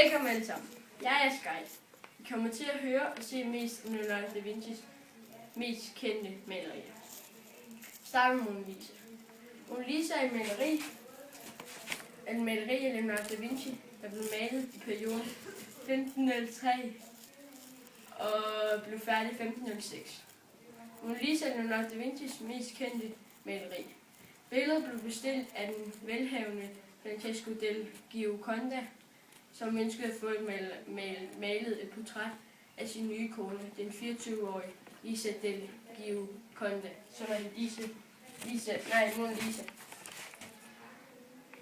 Velkommen alle sammen. Jeg er Sky. I kommer til at høre og se mest af Leonardo da Vincis mest kendte malerier. Start med Mona Lisa. Mona Lisa er et maleri af Leonardo da Vinci, der blev malet i perioden 1503 og blev færdig i 1506. Mona Lisa er Leonardo da Vincis mest kendte maleri. Billedet blev bestilt af den velhavende Francesco del Gioconda, som ønskede at få malet et portræt af sin nye kone, den 24-årige Lisa del Gioconda, som er Mona Lisa.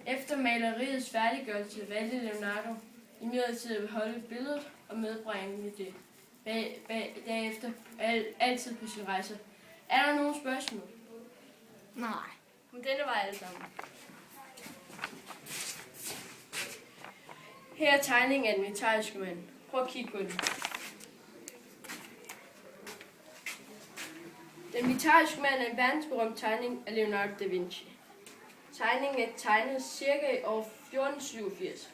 Efter maleriets færdiggørelse valgte Leonardo imidlertid at beholde billedet og medbringe det derefter altid på sine rejser. Er der nogle spørgsmål? Nej. Om denne var alle sammen. Her er tegningen af den italienske mand. Prøv at kigge på den. Den italienske mand er en verdensberømt tegning af Leonardo da Vinci. Tegningen er tegnet cirka i år 1487.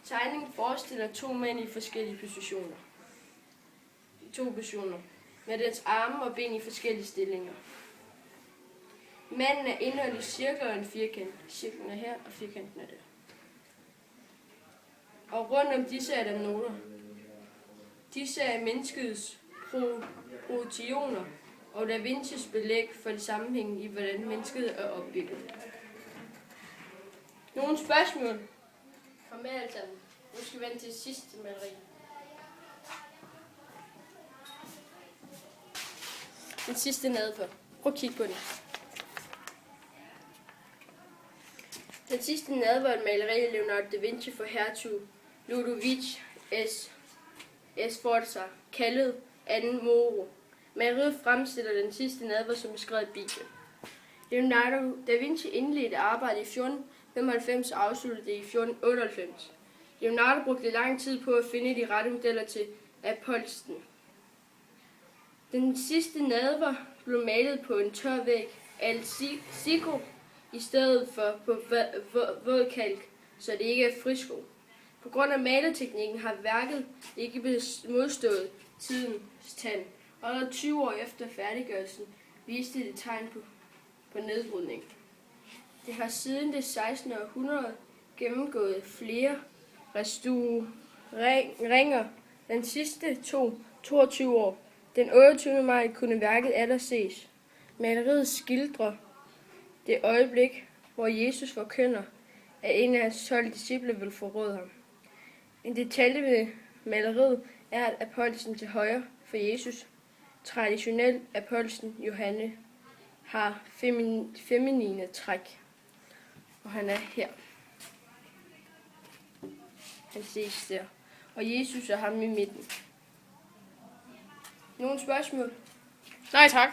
Tegningen forestiller to mænd i forskellige positioner. Med dens arme og ben i forskellige stillinger. Manden er indholdt i cirkler og en firkant. Cirklen er her, og firkanten er der. Og rundt om disse er der noter. Disse er menneskets proportioner og Da Vincis belæg for det sammenhæng i, hvordan mennesket er opbygget. Nogle spørgsmål? Kom med alle sammen. Nu skal vi vente til sidste maleri. Den sidste nadver. Prøv at kigge på den. Den sidste nadver er et maleri af Leonardo da Vinci for hertug Ludovic Sforza, kaldet Anden Moro. Maleriet fremstiller den sidste nadver som beskrevet i Bibelen. Leonardo da Vinci indledte arbejdet i 1495 og afsluttede det i 1498. Leonardo brugte lang tid på at finde de rette modeller til apolsten. Den sidste nadver blev malet på en tør væg af Sigo i stedet for på våd kalk, så det ikke er frisko. På grund af maleteknikken har værket ikke modstået tidens tand, og allerede 20 år efter færdiggørelsen viste det tegn på nedbrydning. Det har siden det 16. århundrede gennemgået flere restaureringer. Den sidste 22 år. Den 28. maj kunne værket atter ses. Maleriet skildrer det øjeblik, hvor Jesus forkynder, at en af hans 12 disciple vil forråde ham. En detalje ved maleriet er, at apostlen til højre for Jesus, traditionelt apostlen Johanne, har feminine træk. Og han er her. Han ses der. Og Jesus er ham i midten. Nogle spørgsmål? Nej tak.